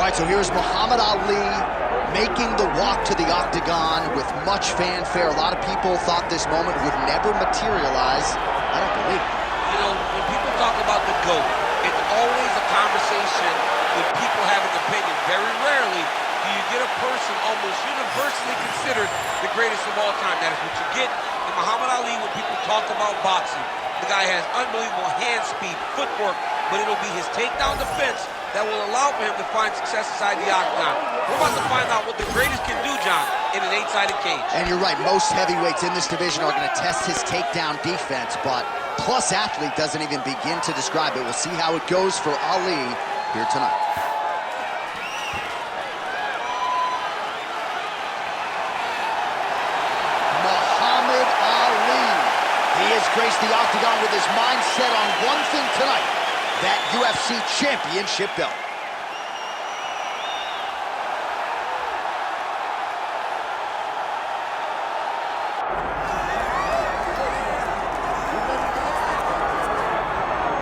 right, so here's Muhammad Ali making the walk to the octagon with much fanfare. A lot of people thought this moment would never materialize. I don't believe it. You know, when people talk about the GOAT, it's always a conversation when people have an opinion. Very rarely do you get a person almost universally considered the greatest of all time. That is what you get in Muhammad Ali when people talk about boxing. The guy has unbelievable hand speed, footwork, but it'll be his takedown defense that will allow for him to find success inside the octagon. We're about to find out what the greatest can do, John, in an 8-sided cage. And you're right, most heavyweights in this division are going to test his takedown defense, but Plus Athlete doesn't even begin to describe it. We'll see how it goes for Ali here tonight. Muhammad Ali. He has graced the octagon with his mind set on one thing tonight, that UFC championship belt.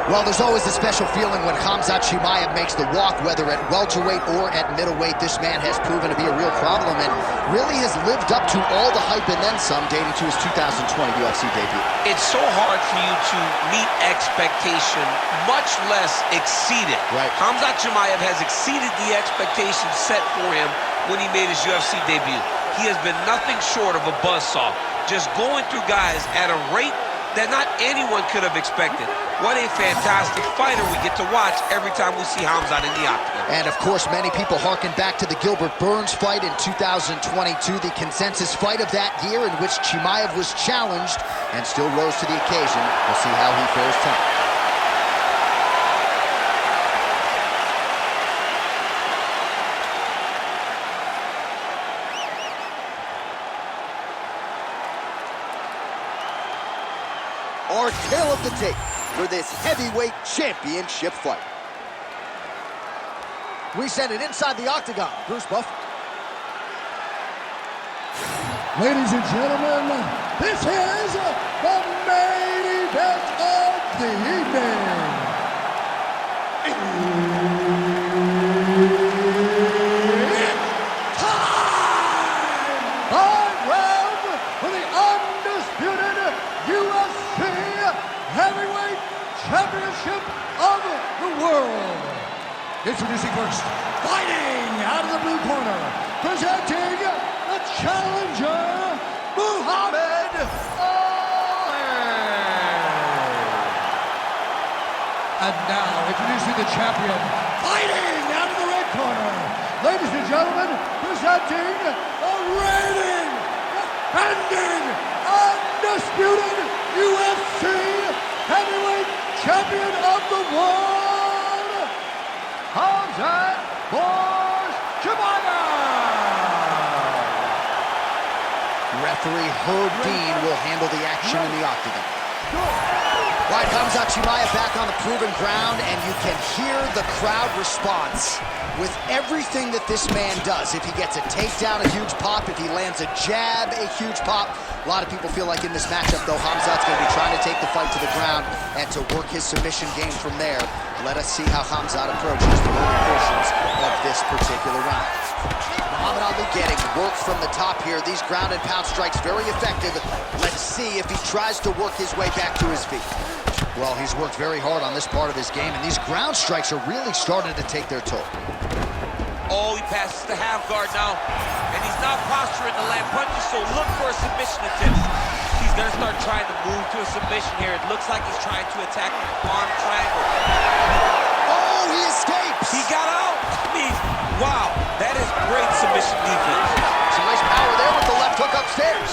Well, there's always a special feeling when Khamzat Chimaev makes the walk, whether at welterweight or at middleweight. This man has proven to be a real problem and really has lived up to all the hype and then some, dating to his 2020 UFC debut. It's so hard for you to meet expectation, much less exceed it. Right. Khamzat Chimaev has exceeded the expectations set for him when he made his UFC debut. He has been nothing short of a buzzsaw, just going through guys at a rate that not anyone could have expected. What a fantastic fighter we get to watch every time we see Khamzat in the octagon. And of course, many people harken back to the Gilbert Burns fight in 2022, the consensus fight of that year in which Chimaev was challenged and still rose to the occasion. We'll see how he fares tonight. Our tale of the tape for this heavyweight championship fight. We send it inside the octagon. Bruce Buff. Ladies and gentlemen, this is the main event of the evening. It's time! 5 rounds for the undisputed UFC Heavyweight Championship of the world. Introducing first, fighting out of the blue corner, presenting the challenger, Muhammad Ali. And now, introducing the champion, fighting out of the red corner, ladies and gentlemen, presenting the reigning, defending, undisputed UFC Heavyweight Champion of the world, Khamzat Chimaev. Referee Herb Dean will handle the action in the octagon. Right, Khamzat Chimaev back on the proven ground, and you can hear the crowd response with everything that this man does. If he gets a takedown, a huge pop. If he lands a jab, a huge pop. A lot of people feel like in this matchup, though, Khamzat's going to be trying to take the fight to the ground and to work his submission game from there. Let us see how Khamzat approaches the early portions of this particular round. Muhammad Ali getting work from the top here. These ground and pound strikes very effective. Let's see if he tries to work his way back to his feet. Well, he's worked very hard on this part of his game, and these ground strikes are really starting to take their toll. Oh, he passes the half guard now, and he's not posturing to land punches, so look for a submission attempt. He's going to start trying to move to a submission here. It looks like he's trying to attack the arm triangle. Oh, he escapes! He got out! I mean, wow, that is great submission defense. Some nice power there with the left hook upstairs.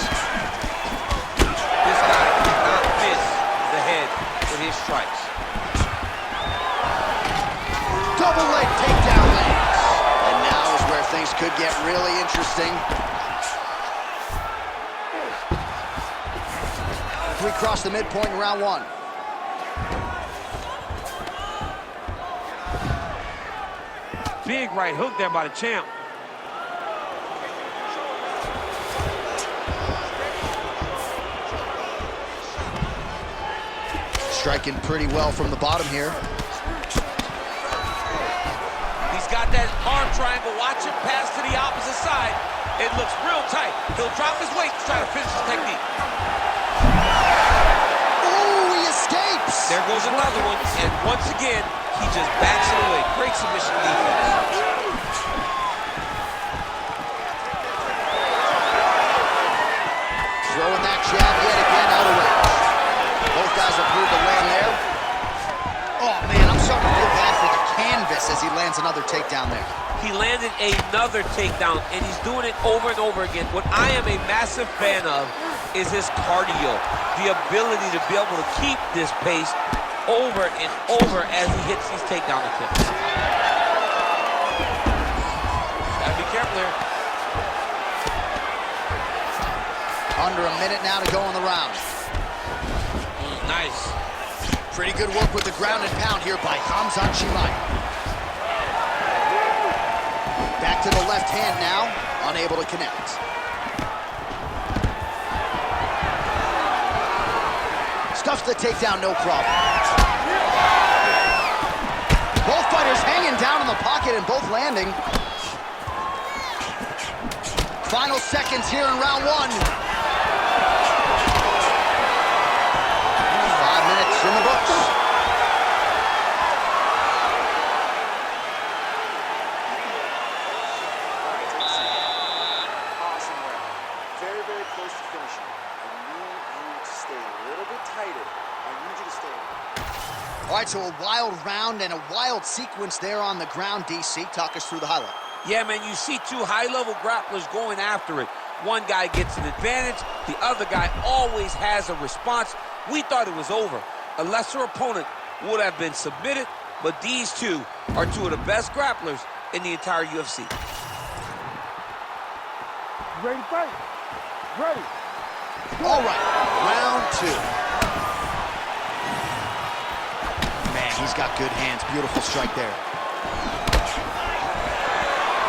This guy cannot miss the head with his strikes. Double leg takedown lands. And now is where things could get really interesting. We cross the midpoint in round one. Big right hook there by the champ. Striking pretty well from the bottom here. He's got that arm triangle. Watch him pass to the opposite side. It looks real tight. He'll drop his weight to try to finish his technique. Oh, he escapes! There goes another one, and once again, he just backs it away. Great submission defense. Throwing that jab yet again out of range. Both guys approve the land there. Oh, man, I'm starting to feel bad for the canvas as he lands another takedown there. He landed another takedown, and he's doing it over and over again. What I am a massive fan of is his cardio, the ability to be able to keep this pace over and over as he hits these takedown attempts. Gotta be careful here. Under a minute now to go in the round. Nice. Pretty good work with the ground and pound here by Khamzat Chimaev. Back to the left hand now, unable to connect. Stuffs the takedown, no problem. Both fighters hanging down in the pocket and both landing. Final seconds here in round one. 5 minutes in the books. Awesome round. Very, very close to finishing. I need you to stay a little bit tighter. I need you to stay. All right, so a wild round and a wild sequence there on the ground, DC. Talk us through the highlight. Yeah, man, you see two high-level grapplers going after it. One guy gets an advantage, the other guy always has a response. We thought it was over. A lesser opponent would have been submitted, but these two are two of the best grapplers in the entire UFC. Ready to fight? Ready. All right, round two. Man, he's got good hands. Beautiful strike there.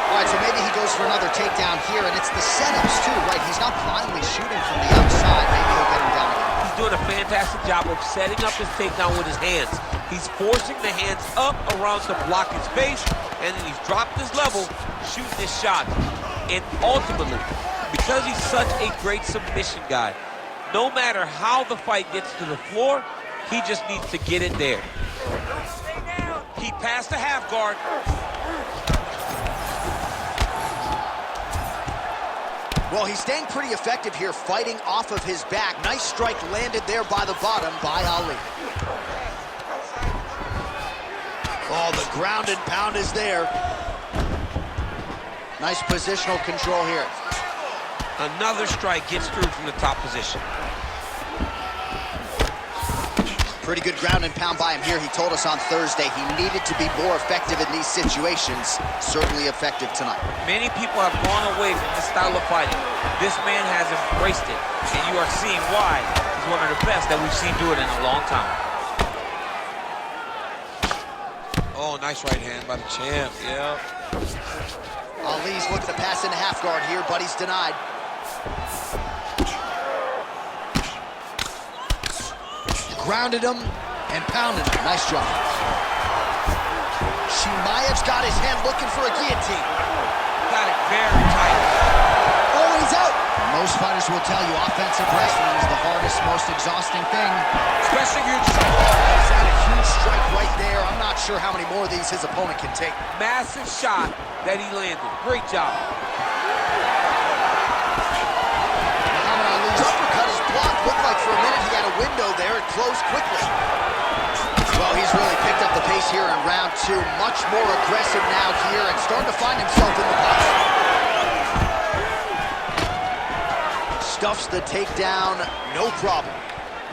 All right, so maybe he goes for another takedown here, and it's the setups too, right? He's not blindly shooting from the outside. Maybe he'll get him down again. He's doing a fantastic job of setting up his takedown with his hands. He's forcing the hands up around to block his face, and then he's dropped his level, shooting his shots. And ultimately, because he's such a great submission guy, no matter how the fight gets to the floor, he just needs to get it there. He passed the half guard. Well, he's staying pretty effective here, fighting off of his back. Nice strike landed there by the bottom by Ali. Oh, the ground and pound is there. Nice positional control here. Another strike gets through from the top position. Pretty good ground and pound by him here. He told us on Thursday he needed to be more effective in these situations. Certainly effective tonight. Many people have gone away from this style of fighting. This man has embraced it, and you are seeing why he's one of the best that we've seen do it in a long time. Oh, nice right hand by the champ, yeah. Ali's looking to pass into half guard here, but he's denied. Grounded him and pounded him. Nice job. Chimaev's got his hand looking for a guillotine. Got it very tight. Oh, he's out. Most fighters will tell you offensive wrestling is the hardest, most exhausting thing. Especially if you're just... He's had a huge strike right there. I'm not sure how many more of these his opponent can take. Massive shot that he landed. Great job. Muhammad Ali's uppercut is blocked. Looked like for a minute he had a window there. It closed quickly. Well, he's really picked up the pace here in round two. Much more aggressive now here and starting to find himself in the box. Stuffs the takedown, no problem.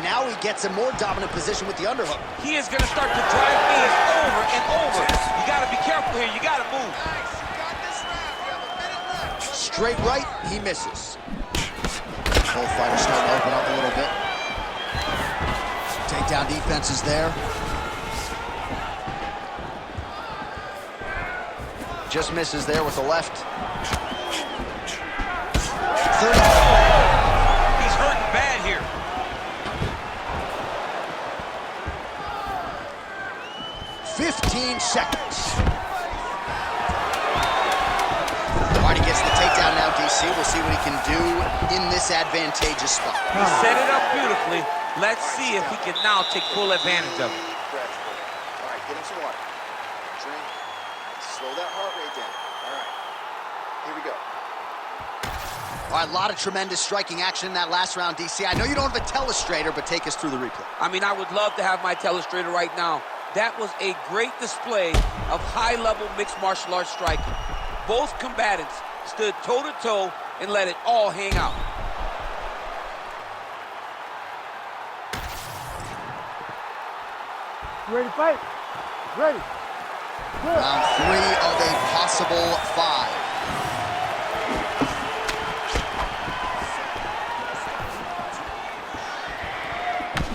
Now he gets a more dominant position with the underhook. He is going to start to drive knees over and over. You got to be careful here. You got to move. Nice. You got this round. You have a minute left. Straight right, he misses. Both fighters starting to open up a little bit. Takedown defense is there. Just misses there with the left. 30. He's hurting bad here. .15 seconds. DC. We'll see what he can do in this advantageous spot. He set it up beautifully. Let's see if he can now take full advantage of it. All right, get him some water. Drink. Slow that heart rate down. All right, here we go. All right, a lot of tremendous striking action in that last round, DC. I know you don't have a telestrator, but take us through the replay. I mean, I would love to have my telestrator right now. That was a great display of high-level mixed martial arts striking. Both combatants stood toe-to-toe and let it all hang out. You ready to fight? Ready. Good. Round 3 of a possible 5.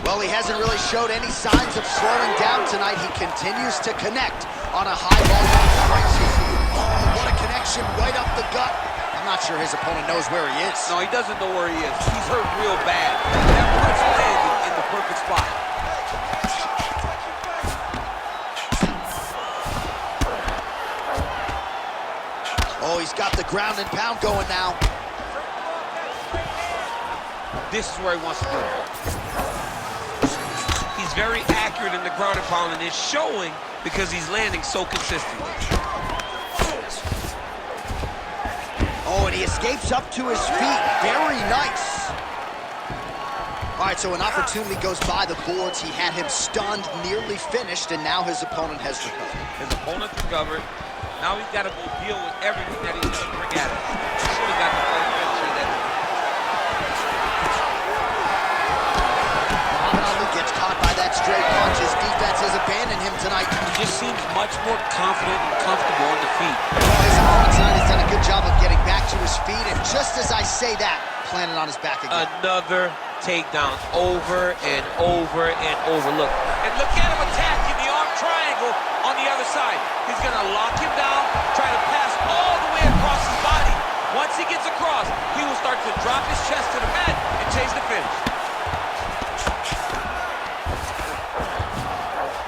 Well, he hasn't really showed any signs of slowing down tonight. He continues to connect on a high-volume strike. Oh, what a connection right up the gut. I'm not sure his opponent knows where he is. No, he doesn't know where he is. He's hurt real bad. That punch landed in the perfect spot. Oh, he's got the ground and pound going now. This is where he wants to go. He's very accurate in the ground and pound, and it's showing because he's landing so consistently. Oh, and he escapes up to his feet. Very nice. All right, so an opportunity goes by the boards. He had him stunned, nearly finished, and now his opponent has recovered. His opponent recovered. Now he's got to go deal with everything that he's going to bring at him. He should have got the fight eventually. Gets caught by that straight punch. His defense has abandoned him tonight. He just seems much more confident and comfortable on the feet. His opponent tonight has done a good job of getting back to his feet, and just as I say that, planted on his back again. Another takedown over and over and over. Look, and look at him attacking the arm triangle on the other side. He's gonna lock him down, try to pass all the way across his body. Once he gets across, he will start to drop his chest to the mat and chase the finish.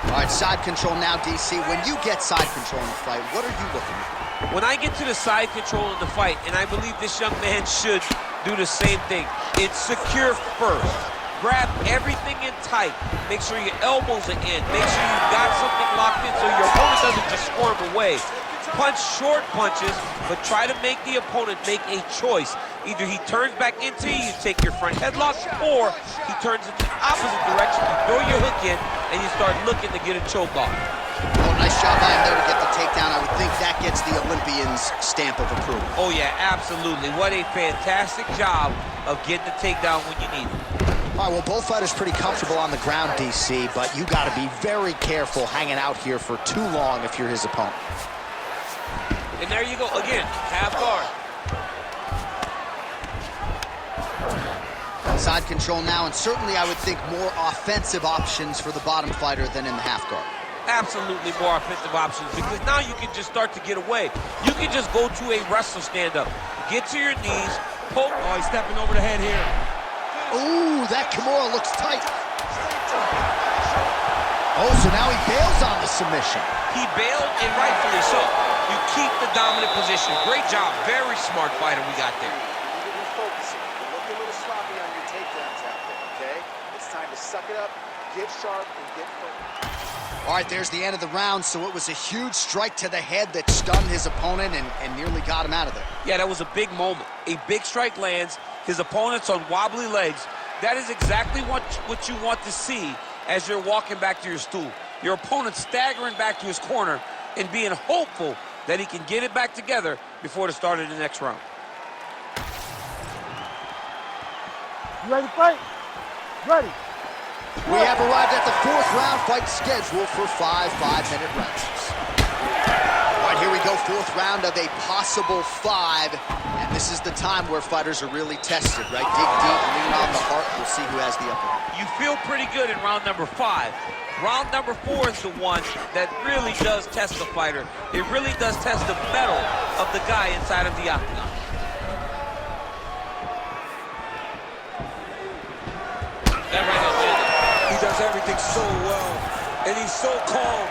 All right, side control now, DC. When you get side control in the fight, what are you looking at? When I get to the side control in the fight, and I believe this young man should do the same thing, it's secure first. Grab everything in tight. Make sure your elbows are in. Make sure you've got something locked in so your opponent doesn't just squirm away. Punch short punches, but try to make the opponent make a choice. Either he turns back into you, take your front headlock, or he turns in the opposite direction, you throw your hook in, and you start looking to get a choke off. Oh, nice job by him there to get the takedown. I would think that gets the Olympian's stamp of approval. Oh, yeah, absolutely. What a fantastic job of getting the takedown when you need it. All right, well, both fighters pretty comfortable on the ground, DC, but you got to be very careful hanging out here for too long if you're his opponent. And there you go, again, half guard. Side control now, and certainly I would think more offensive options for the bottom fighter than in the half guard. Absolutely more offensive options, because now you can just start to get away. You can just go to a wrestler stand-up. Get to your knees, poke. Oh, he's stepping over the head here. Ooh, that Kimura looks tight. Oh, so now he bails on the submission. He bailed, and rightfully so. You keep the dominant position. Great job. Very smart fighter we got there. You need to be focusing. You look a little sloppy on your takedowns out there, okay? It's time to suck it up, get sharp, and get focused. All right, there's the end of the round, so it was a huge strike to the head that stunned his opponent and nearly got him out of there. Yeah, that was a big moment. A big strike lands, his opponent's on wobbly legs. That is exactly what you want to see as you're walking back to your stool. Your opponent staggering back to his corner and being hopeful that he can get it back together before the start of the next round. You ready to fight? Ready. We have arrived at the 4th round fight scheduled for 5 5-minute rounds. All right, here we go, 4th round of a possible 5. And this is the time where fighters are really tested, right? Dig deep, lean on the heart. We'll see who has the upper hand. You feel pretty good in round number 5. Round number 4 is the one that really does test the fighter. It really does test the mettle of the guy inside of the octagon. That right up in there. He does everything so well, and he's so calm.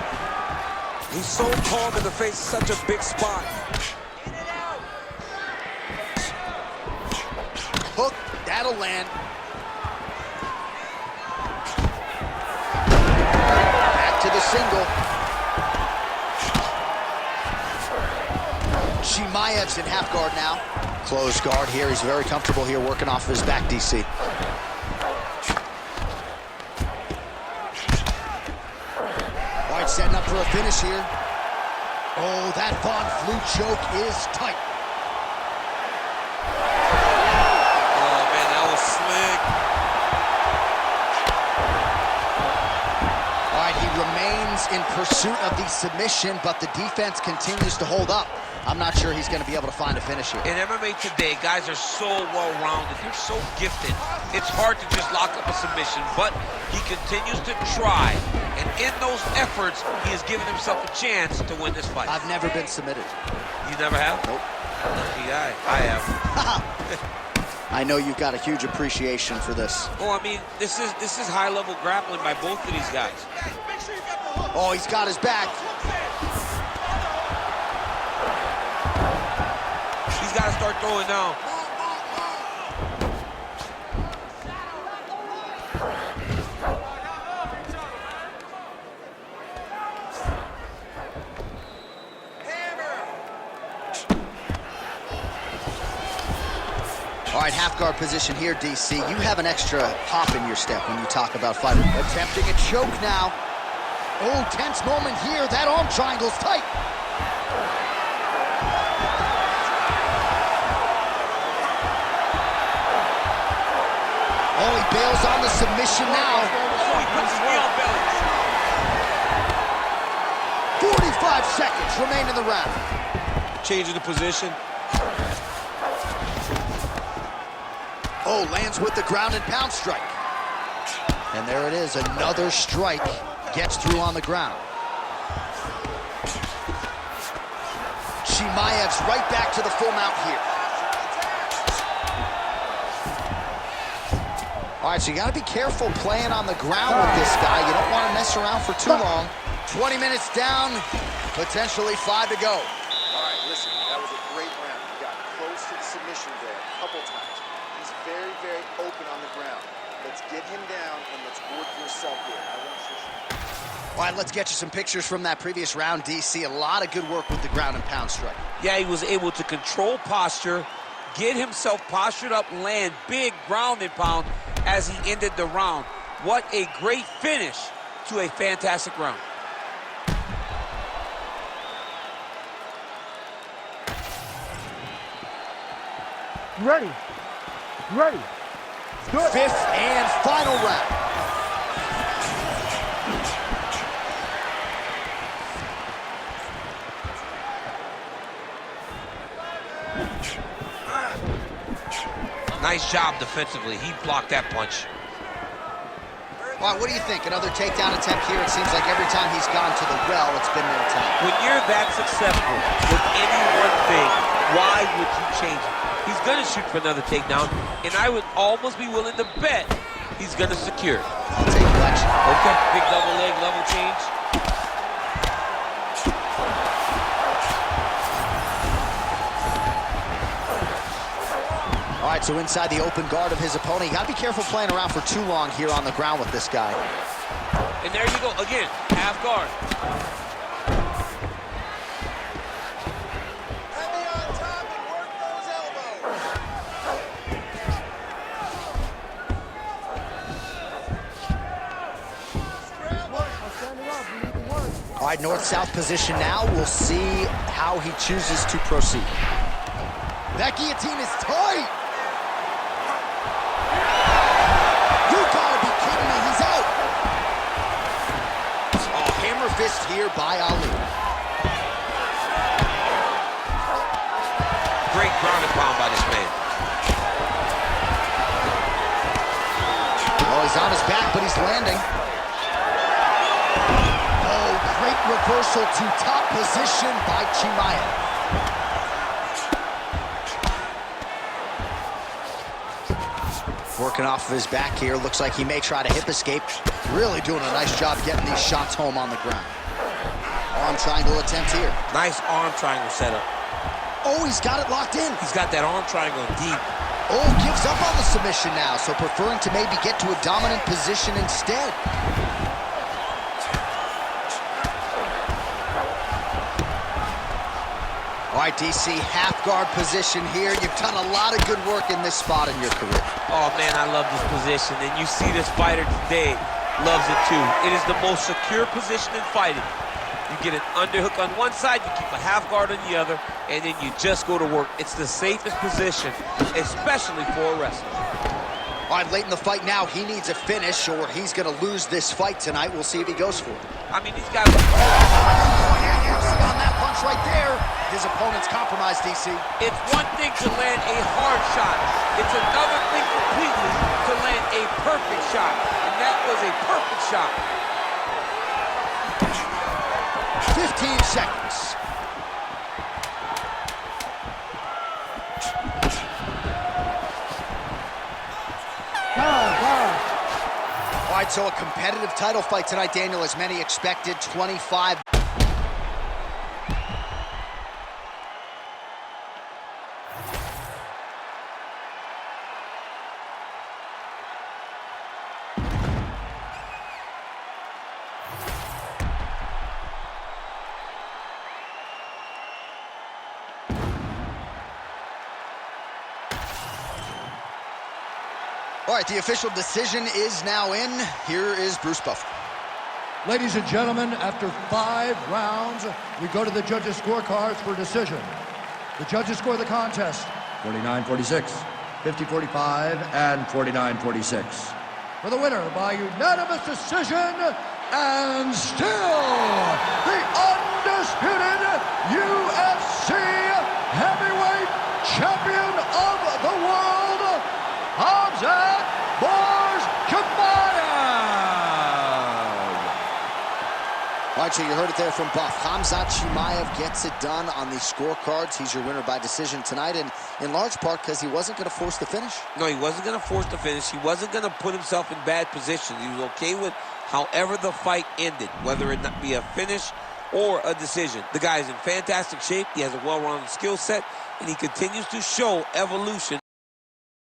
He's so calm in the face of such a big spot. hook, that'll land. Back to the single. Chimaev's in half guard now. Closed guard here. He's very comfortable here working off of his back, DC. All right, setting up for a finish here. Oh, that Von Flue choke is tight. Oh, man, that was slick. All right, he remains in pursuit of the submission, but the defense continues to hold up. I'm not sure he's going to be able to find a finish here. In MMA today, guys are so well-rounded. They're so gifted. It's hard to just lock up a submission, but he continues to try. And in those efforts, he has given himself a chance to win this fight. I've never been submitted. You never have? Nope. Lucky guy. I have. I know you've got a huge appreciation for this. Oh, I mean, this is high-level grappling by both of these guys. Oh, he's got his back. He's got to start throwing down. All right, half guard position here, DC. You have an extra hop in your step when you talk about fighting. Attempting a choke now. Oh, tense moment here. That arm triangle's tight. Oh, he bails on the submission now. Oh, he puts his knee on belly. 45 seconds remain in the round. Changing the position. Oh, lands with the ground and pound strike. And there it is, another strike gets through on the ground. Chimaev's right back to the full mount here. All right, so you got to be careful playing on the ground with this guy. You don't want to mess around for too long. 20 minutes down, potentially 5 to go. All right, listen, that was a great round. You got close to the submission there a couple times. He's very, very open on the ground. Let's get him down and let's work yourself here. I want you. All right, let's get you some pictures from that previous round, DC. A lot of good work with the ground and pound strike. Yeah, he was able to control posture, get himself postured up, land big ground and pound as he ended the round. What a great finish to a fantastic round. You ready? You ready? Good. Fifth and final round. Nice job defensively. He blocked that punch. All right, what do you think? Another takedown attempt here. It seems like every time he's gone to the well, it's been their time. When you're that successful with any one thing, why would you change it? He's going to shoot for another takedown, and I would almost be willing to bet he's going to secure it. I'll take collection. Okay, big double leg, level change. All right, so inside the open guard of his opponent, you got to be careful playing around for too long here on the ground with this guy. And there you go, again, half guard. Heavy on top and work those elbows. I'm standing up. You need to work. All right, north-south position now. We'll see how he chooses to proceed. That guillotine is tight. You gotta be kidding me, he's out. Oh, hammer fist here by Ali. Great ground and pound by this man. Oh, he's on his back, but he's landing. Oh, great reversal to top position by Chimaev. Working off of his back here. Looks like he may try to hip escape. Really doing a nice job getting these shots home on the ground. Arm triangle attempt here. Nice arm triangle setup. Oh, he's got it locked in. He's got that arm triangle deep. Oh, gives up on the submission now, so preferring to maybe get to a dominant position instead. All right, DC, half guard position here. You've done a lot of good work in this spot in your career. Oh, man, I love this position. And you see this fighter today loves it, too. It is the most secure position in fighting. You get an underhook on one side, you keep a half guard on the other, and then you just go to work. It's the safest position, especially for a wrestler. All right, late in the fight now, he needs a finish or he's going to lose this fight tonight. We'll see if he goes for it. I mean, these guys... Oh, yeah, you see on that punch right there. His opponent's compromised, DC. It's one thing to land a hard shot. It's another thing completely to land a perfect shot. And that was a perfect shot. 15 seconds. All right, so a competitive title fight tonight, Daniel, as many expected, 25. All right, the official decision is now in. Here is Bruce Buffer. Ladies and gentlemen, after 5 rounds, we go to the judges' scorecards for decision. The judges score the contest 49-46, 50-45, and 49-46. For the winner by unanimous decision, and still the undisputed UFC heavyweight champion of the world, Khamzat Chimaev. All right, so you heard it there from Buff. Khamzat Chimaev gets it done on the scorecards. He's your winner by decision tonight, and in large part because he wasn't going to force the finish. No, he wasn't going to force the finish. He wasn't going to put himself in bad positions. He was okay with however the fight ended, whether it not be a finish or a decision. The guy is in fantastic shape. He has a well-rounded skill set, and he continues to show evolution.